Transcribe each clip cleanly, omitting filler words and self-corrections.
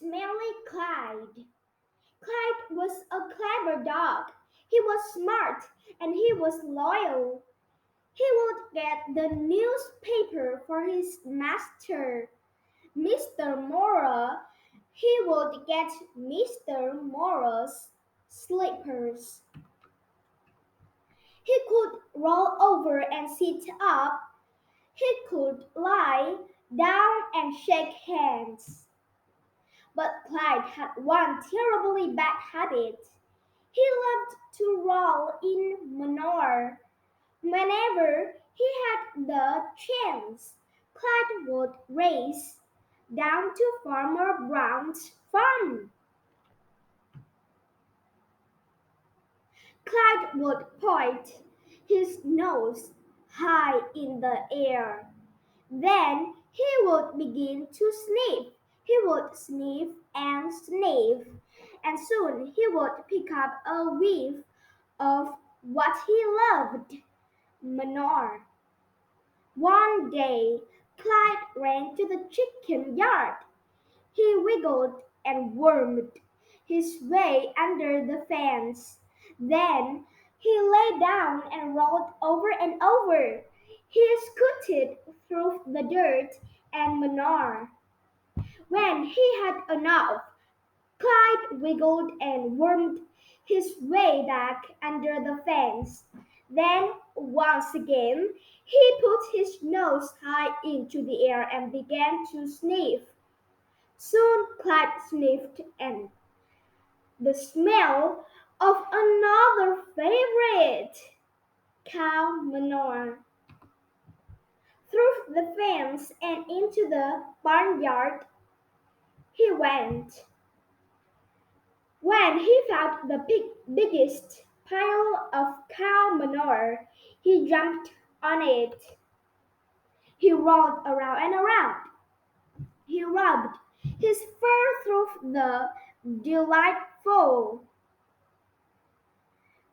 Smelly Clyde. Clyde was a clever dog. He was smart and he was loyal. He would get the newspaper for his master, Mr. Mora. He would get Mr. Mora's slippers. He could roll over and sit up. He could lie down and shake hands. But Clyde had one terribly bad habit. He loved to roll in manure. Whenever he had the chance, Clyde would race down to Farmer Brown's farm. Clyde would point his nose high in the air. Then he would begin to sniff. He would sniff and sniff, and soon he would pick up a whiff of what he loved, manure. One day, Clyde ran to the chicken yard. He wiggled and wormed his way under the fence. Then he lay down and rolled over and over. He scooted through the dirt and manure. When he had enough, Clyde wiggled and wormed his way back under the fence. Then, once again, he put his nose high into the air and began to sniff. Soon Clyde sniffed and the smell of another favorite, cow manure. Through the fence and into the barnyard he went. When he found the biggest pile of cow manure, he jumped on it. He rolled around and around. He rubbed his fur through the delightful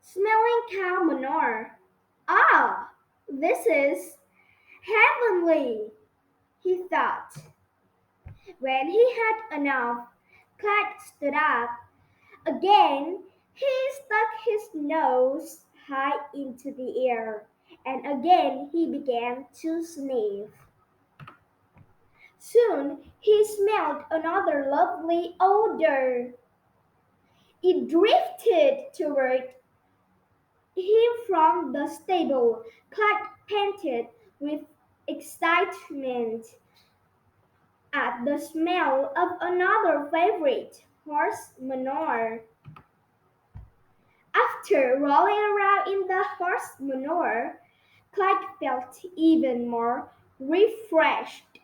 smelling cow manure. Ah, this is heavenly, he thought. When he had enough, Clyde stood up. Again, he stuck his nose high into the air, and again he began to sniff. Soon he smelled another lovely odor. It drifted toward him from the stable. Clyde panted with excitement at the smell of another favorite, horse manure. After rolling around in the horse manure, Clyde felt even more refreshed.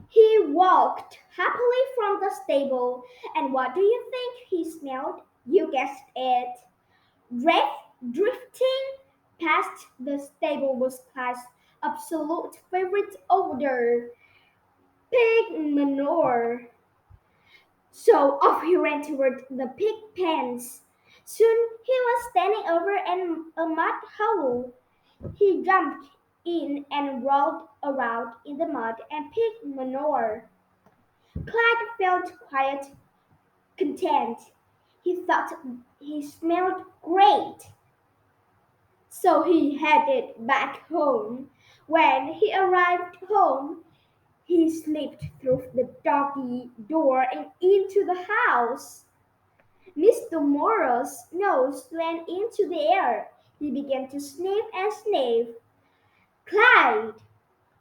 He walked happily from the stable, and what do you think he smelled? You guessed it. Drifting past the stable was Clyde's absolute favorite odor, pig manure. So off he ran toward the pig pens. Soon he was standing over a mud hole. He jumped in and rolled around in the mud and pig manure. Clyde felt quite content. He thought he smelled great. So he headed back home. When he arrived home, he slipped through the doggy door and into the house. Mr. Morrow's nose went into the air. He began to sniff and sniff. Clyde,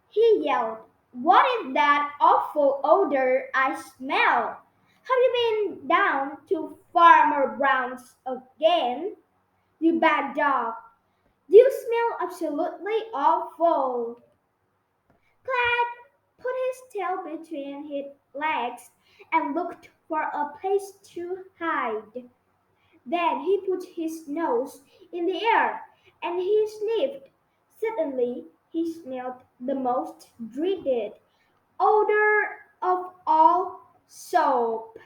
he yelled, what is that awful odor I smell? Have you been down to Farmer Brown's again? You bad dog. You smell absolutely awful. Clyde put his tail between his legs and looked for a place to hide. Then he put his nose in the air and he sniffed. Suddenly he smelled the most dreaded odor of all, soap.